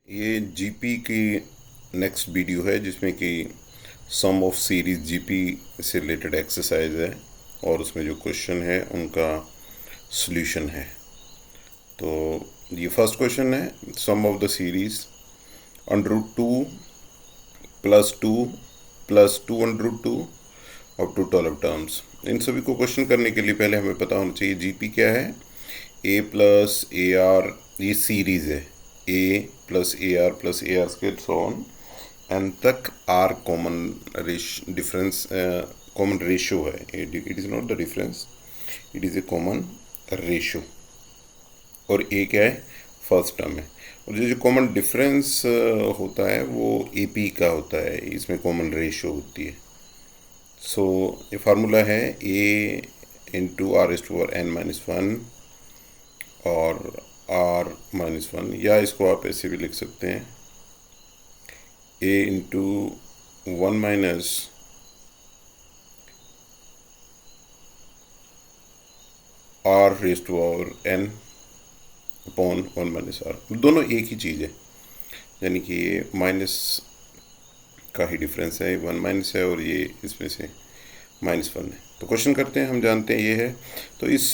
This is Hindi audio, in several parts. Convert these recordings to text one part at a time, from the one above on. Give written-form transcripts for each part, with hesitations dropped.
ये जीपी की नेक्स्ट वीडियो है जिसमें कि सम ऑफ सीरीज जीपी से रिलेटेड एक्सरसाइज है और उसमें जो क्वेश्चन है उनका सॉल्यूशन है। तो ये फर्स्ट क्वेश्चन है, sum of the series √2 +2 +2 √2 up to 12 terms. इन सभी को क्वेश्चन करने के लिए पहले हमें पता होना चाहिए जीपी क्या है। ए प्लस ए आर, ये सीरीज है, a plus a r square so on n तक r common difference common ratio है। It is not the difference, it is a common ratio. और ए क्या है, फर्स्ट टर्म है। और जो कॉमन डिफरेंस होता है वो ए पी का होता है, इसमें कॉमन रेशो होती है। सो ये फार्मूला है a into r s to power n minus one और आर माइनस वन, या इसको आप ऐसे भी लिख सकते हैं a into one minus r raise to power n upon one minus r. दोनों एक ही चीज़ है, यानी कि ये माइनस का ही डिफरेंस है, वन माइनस है और ये इसमें से माइनस वन है। तो क्वेश्चन करते हैं, हम जानते हैं ये है। तो इस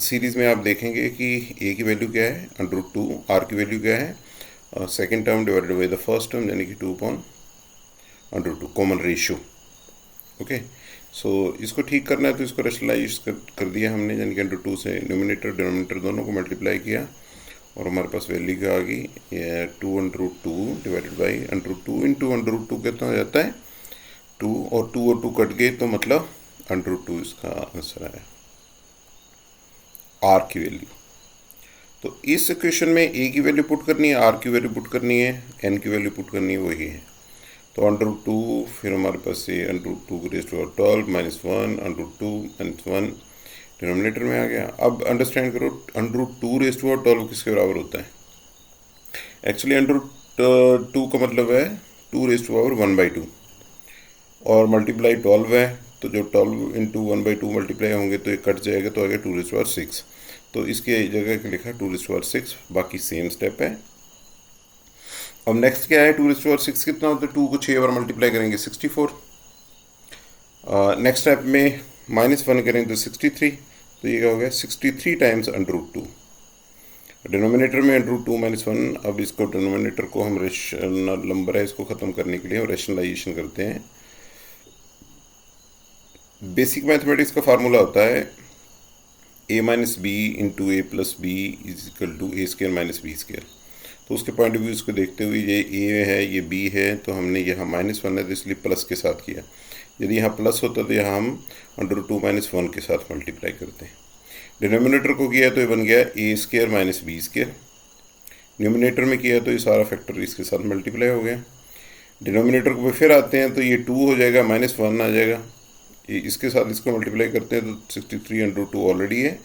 सीरीज़ में आप देखेंगे कि ए की वैल्यू क्या है √2, आर की वैल्यू क्या है second term divided by the first term, यानी कि 2 अपॉन √2 कॉमन रेशियो। ओके, सो इसको ठीक करना है तो इसको रेशनलाइज कर दिया हमने, यानी कि √2 से न्यूमिनेटर डिनोमिनेटर दोनों को मल्टीप्लाई किया और हमारे पास वैल्यू क्या आ गई, 2 √2 डिवाइडेड बाई √2 इंटू √2 कितना हो जाता है 2, और 2 कट गए तो मतलब √2 इसका आंसर है आर की वैल्यू। तो इस इक्वेशन में ए की वैल्यू पुट करनी है, आर की वैल्यू पुट करनी है, एन की वैल्यू पुट करनी है, वही है। तो √2, फिर हमारे पास ये √2 raise to power 12 minus one, √2 minus one denominator में आ गया। अब अंडरस्टैंड करो, √2 रेज़ टू पावर 12 किसके बराबर होता है। एक्चुअली √2 का मतलब है 2 रेज़ टू पावर 1/2 और मल्टीप्लाई 12 है, तो जो 12 इंटू 1/2 मल्टीप्लाई होंगे तो ये कट जाएगा, तो आ गया 2 रेज़ टू पावर 6। तो इसके जगह लिखा 2 रेज़ टू पावर 6, बाकी सेम स्टेप है। अब नेक्स्ट क्या है, 2 रेज़ टू पावर 6 कितना होता है, 2 को 6 बार मल्टीप्लाई करेंगे 64। नेक्स्ट स्टेप में -1 करेंगे तो 63, तो ये क्या हो गया 63 टाइम्स √2। डिनोमिनेटर में √2 माइनस वन। अब इसको डिनोमिनेटर को हम रेशनल नंबर है, इसको ख़त्म करने के लिए हम रेशनलाइजेशन करते हैं। बेसिक मैथमेटिक्स का फार्मूला होता है a minus B into A plus B is equal to A square minus B square. तो उसके पॉइंट ऑफ व्यू इसको देखते हुए ये a है ये b है, तो हमने यहाँ -1 है तो इसलिए प्लस के साथ किया। यदि यहाँ प्लस होता तो यहाँ हम √2 माइनस वन के साथ मल्टीप्लाई करते हैं। डिनोमिनेटर को किया तो ये बन गया a square minus B square. Numerator में किया तो ये सारा फैक्टर इसके साथ मल्टीप्लाई हो गया। डिनोमिनेटर को फिर आते हैं तो ये 2 हो जाएगा, -1 आ जाएगा, ये इसके साथ इसको मल्टीप्लाई करते हैं तो 63 √2 ऑलरेडी है,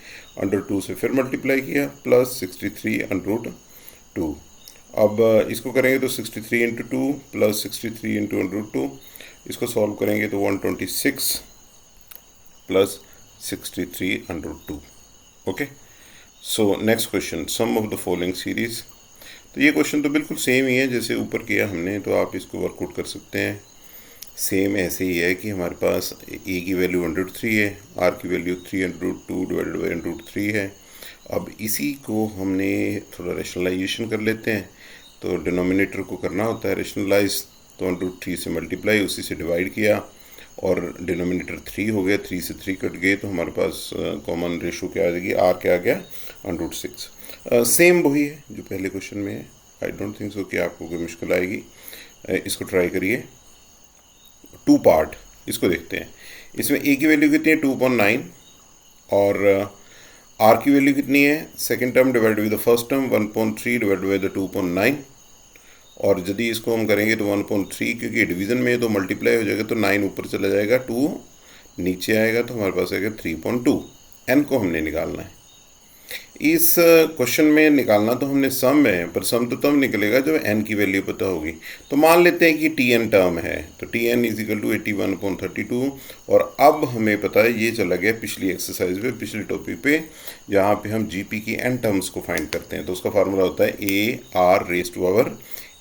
√2 से फिर मल्टीप्लाई किया प्लस 63 √2। अब इसको करेंगे तो 63 इंटू 2 प्लस 63 इंटू √2, इसको सॉल्व करेंगे तो 126 plus 63 √2। Okay, so next question, sum of the following series. तो ये क्वेश्चन तो बिल्कुल सेम ही है जैसे ऊपर किया हमने, तो आप इसको वर्कआउट कर सकते हैं। सेम ऐसे ही है कि हमारे पास ए की वैल्यू √3 है, आर की वैल्यू 3 √2 डिवाइडेड बाई √3 है। अब इसी को हमने थोड़ा रेशनलाइजेशन कर लेते हैं, तो डिनोमिनेटर को करना होता है रेशनलाइज, तो √3 से मल्टीप्लाई, उसी से डिवाइड किया और डिनोमिनेटर 3 हो गया, 3 से 3 कट गए तो हमारे पास कॉमन रेशो क्या आ जाएगी, आर क्या आ गया √6। सेम वही है जो पहले क्वेश्चन में है। आई डोंट थिंक सो कि आपको कोई मुश्किल आएगी। इसको ट्राई करिए। 2 पार्ट इसको देखते हैं। इसमें ए की वैल्यू कितनी है 2/9 और आर की वैल्यू कितनी है, second term divide by the first term 1/3 divide by the 2/9। और यदि इसको हम करेंगे तो 1/3, क्योंकि डिवीज़न में तो मल्टीप्लाई हो जाएगा तो 9 ऊपर चला जाएगा, 2 नीचे आएगा, तो हमारे पास आएगा 3.2। एन को हमने निकालना है। इस क्वेश्चन में निकालना तो हमने सम है, पर सम तो तब निकलेगा जब n की वैल्यू पता होगी। तो मान लेते हैं कि Tn टर्म है, तो Tn इज इक्वल टू 81/32। और अब हमें पता है, ये चला गया पिछली एक्सरसाइज पे, पिछले टॉपिक पे, जहाँ पे हम Gp की n टर्म्स को फाइंड करते हैं। तो उसका फार्मूला होता है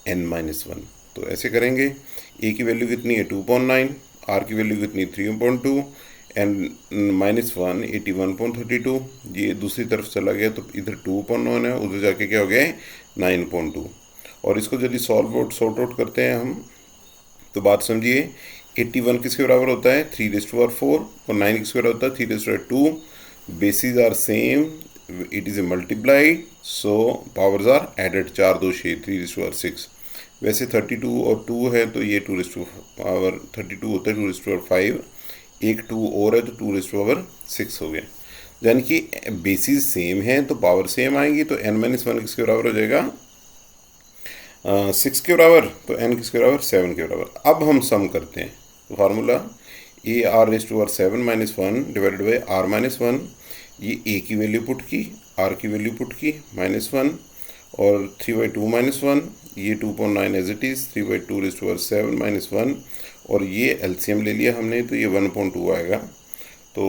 AR⁻n-1। तो ऐसे करेंगे, a की वैल्यू कितनी है 2.9, r की वैल्यू कितनी 3.2, n-1 81.32। ये दूसरी तरफ चला गया तो इधर 2.1 है, उधर जाके क्या हो गया 9.2। और इसको यदि सॉर्ट आउट करते हैं हम, तो बात समझिए, 81 किसके बराबर होता है 3⁴, और 9 किसके बराबर होता है 3⁻²। Basis are same, it is a multiply, so powers are added, 4 2 6, 3⁻6। वैसे 32 और 2 है तो ये 2⁻32 होता है 2⁻5, एक 2 और है तो 2⁻6 हो गया। यानी कि बेसिस सेम है तो पावर सेम आएंगी, तो n-1 किसके बराबर हो जाएगा 6 के बराबर, तो n किसके बराबर 7 के बराबर। अब हम सम करते हैं, तो formula AR⁻7-1 divided by r-1। ये a की वैल्यू पुट की, r की वैल्यू पुट की -1, और 3/2 -1, ये 2.9 एज इट इज़, 3/2⁻7 -1, और ये एलसीएम ले लिया हमने, तो ये 1.2 आएगा। तो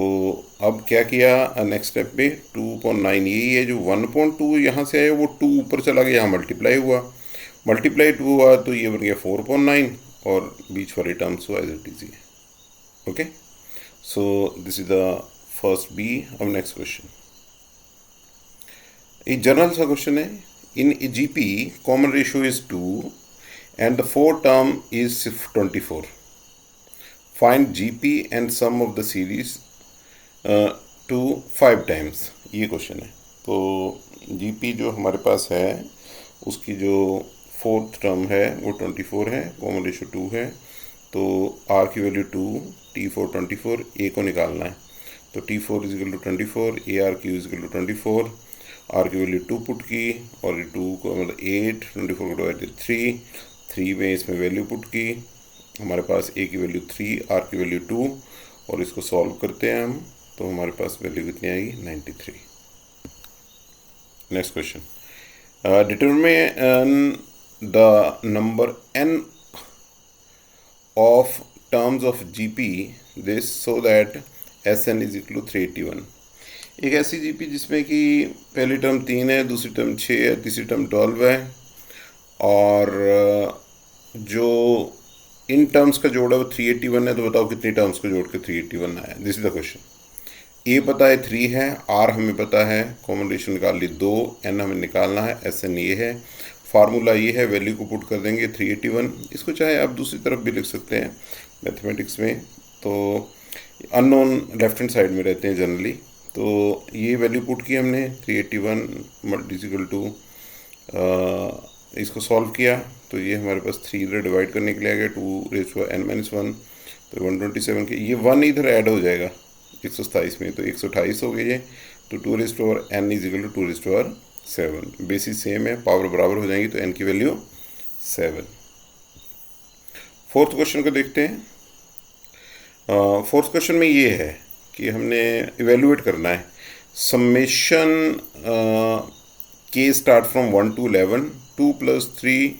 अब क्या किया नेक्स्ट स्टेप पे, 2.9 यही है, जो 1.2 यहाँ से आया वो 2 ऊपर चला गया, यहाँ मल्टीप्लाई हुआ, 2 हुआ तो ये बन गया 4.9, और बीच वाले टर्म्स हुआ as it is. Okay, so this is the first B. अब नेक्स्ट क्वेश्चन, एक जनरल सा क्वेश्चन है। In GP, common ratio is 2 and the fourth term is 24. Find GP and sum of the series to 5 times। ये क्वेश्चन है। तो GP जो हमारे पास है उसकी जो फोर्थ टर्म है वो 24 है, कॉमन रेशियो 2 है, तो R की वैल्यू 2, T4 24, A को निकालना है। तो T4 is equal to 24, ARQ is equal to 24, R की वैल्यू 2 पुट की, और 2 को मतलब 8, 24 को डिवाइड 3 में इसमें वैल्यू पुट की, हमारे पास ए की वैल्यू 3, आर की वैल्यू 2, और इसको सॉल्व करते हैं हम, तो हमारे पास वैल्यू कितनी आएगी 93। Next question, determine the number n of terms of GP this so that Sn is equal to 381। एक ऐसी जीपी जिसमें कि पहली टर्म 3 है, दूसरी टर्म 6 है, तीसरी टर्म 12 है, और जो इन टर्म्स का जोड़ है वो 381 है। तो बताओ कितनी टर्म्स को जोड़ के 381 आया। This is the question. ए पता है 3 है, आर हमें पता है, कॉमन रेशियो निकाल ली 2, एन हमें निकालना है, Sn ये है, फार्मूला ये है, वैल्यू को पुट कर देंगे 381। इसको चाहे आप दूसरी तरफ भी लिख सकते हैं मैथमेटिक्स में, तो अननोन लेफ्ट हैंड साइड में रहते हैं जनरली। तो ये वैल्यू पुट की हमने 381 इक्वल टू, इसको सॉल्व किया तो ये हमारे पास 3 इधर डिवाइड करने के लिए आ गया, 2n-1, तो 127 के ये 1 इधर ऐड हो जाएगा 127 में, तो 128 हो गई ये। तो 2n is equal to 2/7। Basis same है, पावर बराबर हो जाएंगी, तो n की वैल्यू 7। फोर्थ क्वेश्चन को देखते हैं। फोर्थ क्वेश्चन में ये है कि हमने इवेल्युएट करना है summation k start from 1 to 11, 2 + 3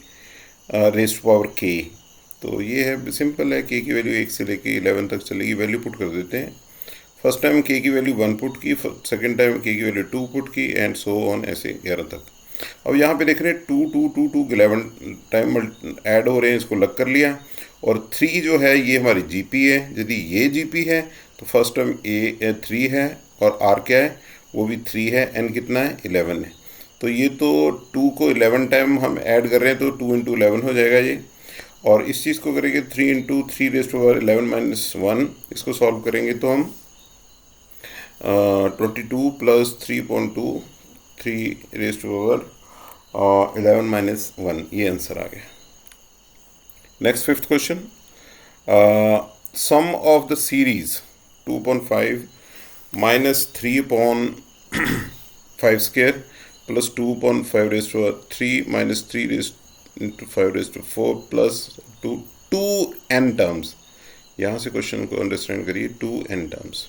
raised to power k। तो ये है सिंपल है, k की वैल्यू 1 से लेके 11 तक चलेगी, वैल्यू पुट कर देते हैं। फर्स्ट टाइम k की वैल्यू 1 पुट की, सेकंड टाइम k की वैल्यू 2 पुट की, एंड सो ऑन, ऐसे 11 तक। अब यहाँ पे देख रहे हैं 2 2 2 2 11 टाइम ऐड हो रहे हैं, इसको लग कर लिया। और 3 जो है ये हमारी जीपी है, यदि ये जीपी है तो फर्स्ट टर्म ए 3 है, और आर क्या है वो भी 3 है, एन कितना है 11 है। तो ये तो 2 को 11 टाइम हम ऐड कर रहे हैं, तो 2 × 11 हो जाएगा ये। और इस चीज़ को करेंगे 3 × 3 रेज़्ड टू पावर 11 - 1, इसको सॉल्व करेंगे तो हम 22 + 3.2, 3 रेज़्ड टू पावर 11 - 1, ये आंसर आ गया। Next fifth question, sum of the series 2.5 - 3/5 square plus 2.5 raised to 3 - 3 raised to 5 raised to 4 plus 2n terms. यहाँ से क्वेश्चन को अंडरस्टैंड करिए, 2n टर्म्स।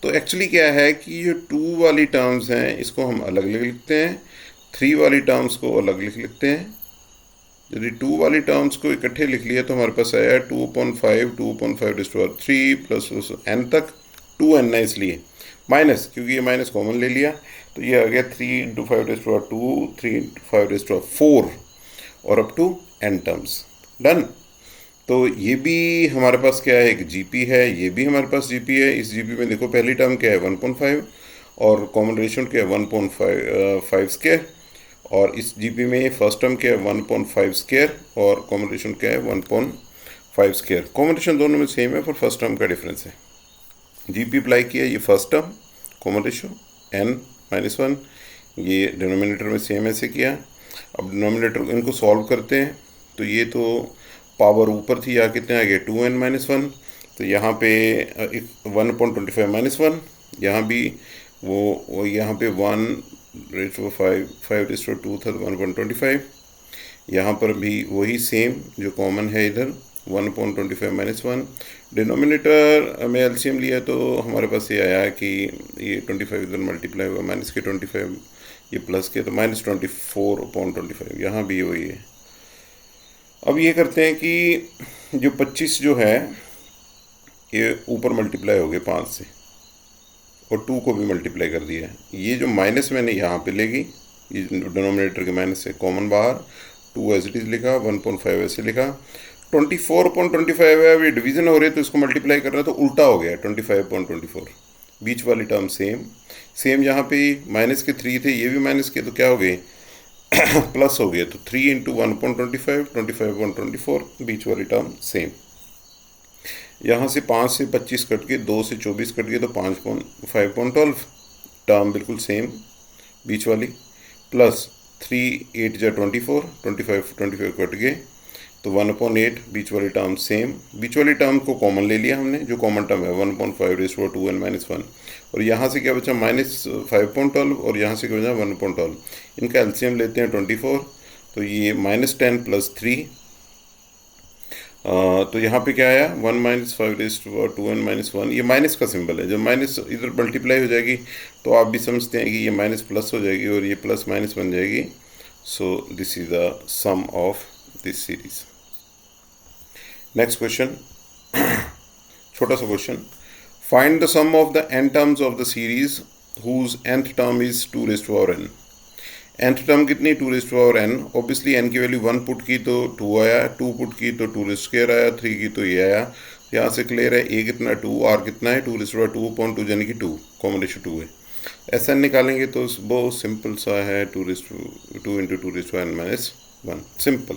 तो एक्चुअली क्या है कि ये 2 वाली टर्म्स हैं इसको हम अलग अलग लिखते हैं, 3 वाली टर्म्स को अलग लिख लेते हैं। यदि 2 वाली टर्म्स को इकट्ठे लिख लिया तो हमारे पास आया 2/5 3 प्लस n तक, 2n है इसलिए माइनस, क्योंकि ये माइनस कॉमन ले लिया तो ये आ गया 3 × 5⁻², 3 × 5⁻4 और up to n terms. Done. तो ये भी हमारे पास क्या है, एक जीपी है, ये भी हमारे पास जीपी है। इस जीपी में देखो पहली टर्म क्या है 1.5 और कॉमन रेशियो क्या है 1.5 स्क्वायर, और इस जीपी में फर्स्ट टर्म क्या है 1.5 स्क्वायर और कॉमन रेशियो क्या है 1.5 स्क्वायर। कॉमन रेशियो दोनों में सेम है पर फर्स्ट टर्म का डिफरेंस है। जीपी अप्लाई किया, ये first term common ratio n-1, ये डिनोमिनेटर में सेम ऐसे किया। अब डिनोमिनेटर इनको सॉल्व करते हैं तो ये तो पावर ऊपर थी, यहाँ कितने आ गए 2n-1, तो यहाँ पे 1/25 -1, यहाँ भी वो यहाँ पे 1/5 था 1/25, यहाँ पर भी वही सेम जो कॉमन है इधर 1/25 -1। डिनोमिनेटर में एलसीएम लिया तो हमारे पास ये आया कि ये 25 इधर मल्टीप्लाई हुआ माइनस के 25, ये प्लस के तो -24/25, यहाँ भी वही है। अब ये करते हैं कि जो 25 जो है ये ऊपर मल्टीप्लाई हो गए 5 से और 2 को भी मल्टीप्लाई कर दिया है। ये जो माइनस मैंने यहाँ पे लेगी, ये डिनोमिनेटर के माइनस से कॉमन बाहर, 2 एज इट इज़ लिखा, 1.5 ऐसे लिखा। 24/25 है, अब ये डिवीज़न हो रहे तो इसको मल्टीप्लाई कर रहा है तो उल्टा हो गया 25/24। बीच वाली टर्म सेम यहाँ पे माइनस के 3 थे, ये भी माइनस के, तो क्या हो गए प्लस हो गया, तो 3 × 1.25 25/24, बीच वाली टर्म सेम। यहाँ से 5 से 25 कट के, 2 से 24 कट गए तो 5/12, टर्म बिल्कुल सेम बीच वाली, प्लस 3 8 × 24, 25 कट गए तो 1/8, बीच वाली टर्म सेम। बीच वाली टर्म को कॉमन ले लिया हमने, जो कॉमन टर्म है 1/5 और यहाँ से क्या बचा -5/12 और यहाँ से क्या बचा 1/12। इनका एलसीएम लेते हैं 24, तो ये -10 + 3, तो यहाँ पे क्या आया 1 - 5/2n-1, ये माइनस का सिंबल है। जब माइनस इधर मल्टीप्लाई हो जाएगी तो आप भी समझते हैं कि ये माइनस प्लस हो जाएगी और ये प्लस माइनस बन जाएगी। So this is the sum of this series. Next question, छोटा सा question, find the sum of the n terms of the series whose nth term is 2n। nth term कितनी 2n। ऑब्वियसली n की वैल्यू 1 पुट की तो 2 आया, 2 पुट की तो 2² आया, 3 की तो ये आया। यहाँ से क्लियर है a कितना 2, r कितना है 2/2 यानी कि 2, कॉमन रेशियो 2 है। ऐसा निकालेंगे तो बहुत सिंपल सा है 2 × 2n-1, सिंपल।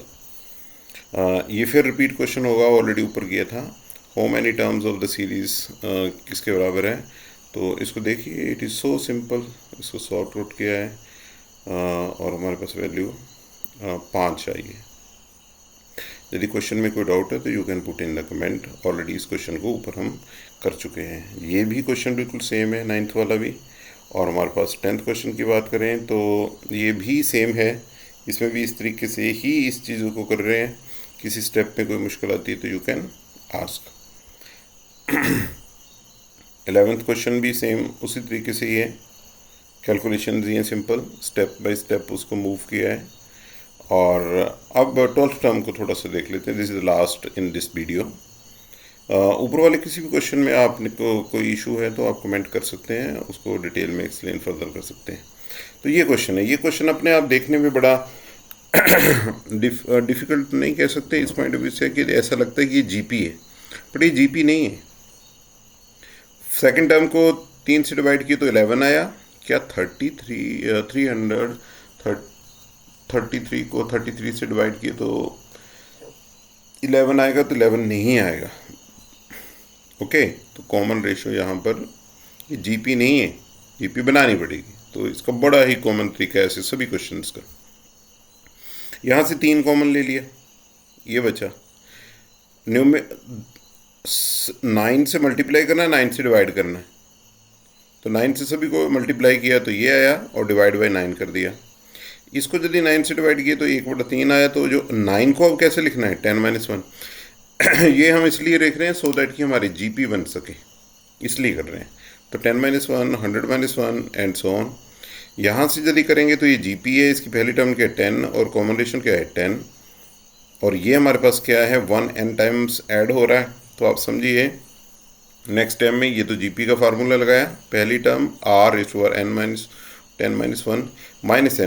ये फिर रिपीट क्वेश्चन होगा, ऑलरेडी ऊपर किया था। How many terms of the series किसके बराबर है, तो इसको देखिए, इट इज़ सो सिंपल। इसको सॉर्ट आउट किया है और हमारे पास वैल्यू 5 आई है। यदि क्वेश्चन में कोई डाउट है तो you can put in the comment. Already इस क्वेश्चन को ऊपर हम कर चुके हैं। ये भी क्वेश्चन बिल्कुल सेम है, 9th वाला भी। और हमारे पास 10th क्वेश्चन की बात करें तो ये भी सेम है, इसमें भी इस तरीके से ही इस चीज़ों को कर रहे हैं। किसी स्टेप में कोई मुश्किल आती है तो you can ask. 11th question भी सेम उसी तरीके से ही है, कैलकुलेशन दिए सिंपल, स्टेप बाय स्टेप उसको मूव किया है। और अब 12th टर्म को थोड़ा सा देख लेते हैं। This is last in this video. ऊपर वाले किसी भी क्वेश्चन में आपने कोई इशू है तो आप कमेंट कर सकते हैं, उसको डिटेल में एक्सप्लेन फर्दर कर सकते हैं। तो ये क्वेश्चन है, ये क्वेश्चन अपने आप देखने में बड़ा डिफ़िकल्ट नहीं कह सकते इस पॉइंट ऑफ व्यू से कि ऐसा लगता है कि ये जीपी है, बट ये जीपी नहीं है। सेकंड टर्म को 3 से डिवाइड किया तो 11 आया, क्या 33 को 33 से डिवाइड किए तो 11 आएगा, तो 11 नहीं आएगा। ओके, तो कॉमन रेशियो यहाँ पर ये जीपी नहीं है, जीपी बनानी पड़ेगी। तो इसका बड़ा ही कॉमन तरीका है ऐसे सभी क्वेश्चंस का। यहाँ से 3 कॉमन ले लिया, ये बचा। 9 से मल्टीप्लाई करना है, 9 से डिवाइड करना है, तो 9 से सभी को मल्टीप्लाई किया तो ये आया और डिवाइड बाय 9 कर दिया। इसको यदि 9 से डिवाइड किया तो 1/3 आया। तो जो 9 को अब कैसे लिखना है 10 - 1 ये हम इसलिए देख रहे हैं सो दैट कि हमारी जीपी बन सके, इसलिए कर रहे हैं। तो 10-1, 100-1 एंड सो ऑन। यहाँ से यदि करेंगे तो ये GP है, इसकी पहली टर्म क्या है 10 और कॉम्बिनेशन क्या है 10, और ये हमारे पास क्या है 1n टाइम्स ऐड हो रहा है। तो आप समझिए नेक्स्ट टाइम में ये तो GP का फार्मूला लगाया, पहली टर्म r(n-10-1) माइनस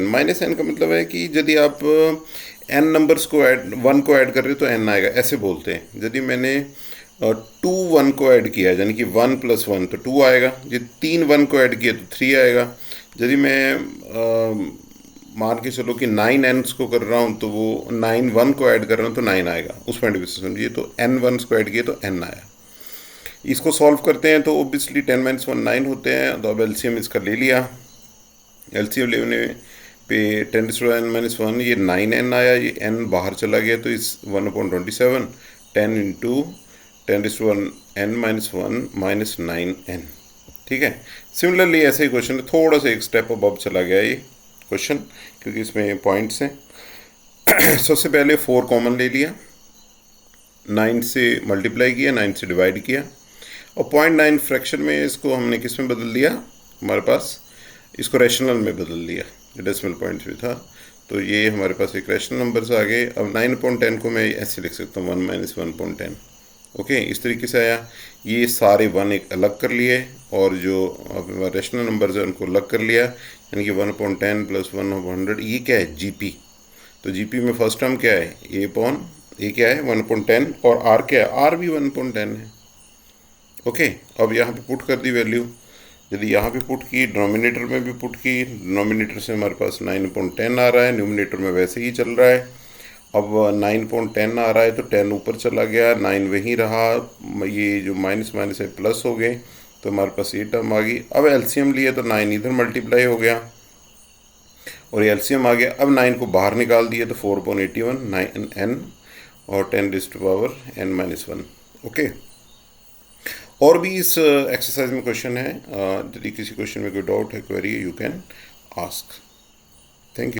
n का मतलब है कि यदि आप n नंबर्स को ऐड 1 को ऐड कर रहे हो तो n आएगा, ऐसे बोलते हैं। यदि मैंने 2 1 को ऐड किया यानी कि 1 + 1 तो 2 आएगा, यदि 3 1 को ऐड किया तो 3 आएगा। यदि मैं मान के चलो कि 9 n's को कर रहा हूँ तो वो 9 1 को ऐड कर रहा हूँ तो 9 आएगा, उस पॉइंट ऑफ व्यू से समझिए। तो n 1s को ऐड किए तो n आया। इसको सॉल्व करते हैं तो ओबियसली 10-1 9 होते हैं। तो अब एलसीएम इसका ले लिया, एलसीएम लेने पे 10⁻n-1 ये 9n आया, ये n बाहर चला गया तो इस 1/27 10 × 10⁻n-1 -9n। ठीक है। सिमिलरली ऐसे ही क्वेश्चन है, थोड़ा सा एक स्टेप अब चला गया ये क्वेश्चन क्योंकि इसमें पॉइंट्स हैं। सबसे पहले 4 कॉमन ले लिया, 9 से मल्टीप्लाई किया, 9 से डिवाइड किया, और 0.9 फ्रैक्शन में इसको हमने किस में बदल दिया, हमारे पास इसको रैशनल में बदल दिया, डेसिमल पॉइंट्स में था। तो ये हमारे पास एक रैशनल नंबर आ गए। अब 9/10 को मैं ऐसे लिख सकता हूँ 1 - 1/10। ओके, इस तरीके से आया। ये सारे 1 एक अलग कर लिए और जो रैशनल नंबर्स है उनको अलग कर लिया, यानी कि 1/10 + 1/100। ये क्या है GP। तो GP में फर्स्ट टर्म क्या है a क्या है 1/10 और r क्या है, r भी 1/10 है। ओके, अब यहाँ पे पुट कर दी वैल्यू। यदि यहाँ पे पुट की, डिनोमिनेटर में भी पुट की, डिनोमिनेटर से हमारे पास 9/10 आ रहा है, न्यूमिनेटर में वैसे ही चल रहा है। अब 9/10 आ रहा है तो 10 ऊपर चला गया, 9 वहीं रहा, ये जो माइनस माइनस है प्लस हो गए, तो हमारे पास ये टर्म आ गई। अब एलसीएम लिए तो 9 इधर मल्टीप्लाई हो गया और ये एलसीएम आ गया। अब 9 को बाहर निकाल दिए तो 4/81 9n और 10⁻n-1। ओके, और भी इस एक्सरसाइज में क्वेश्चन है। यदि किसी क्वेश्चन में कोई डाउट है, क्वेरी, यू कैन आस्क।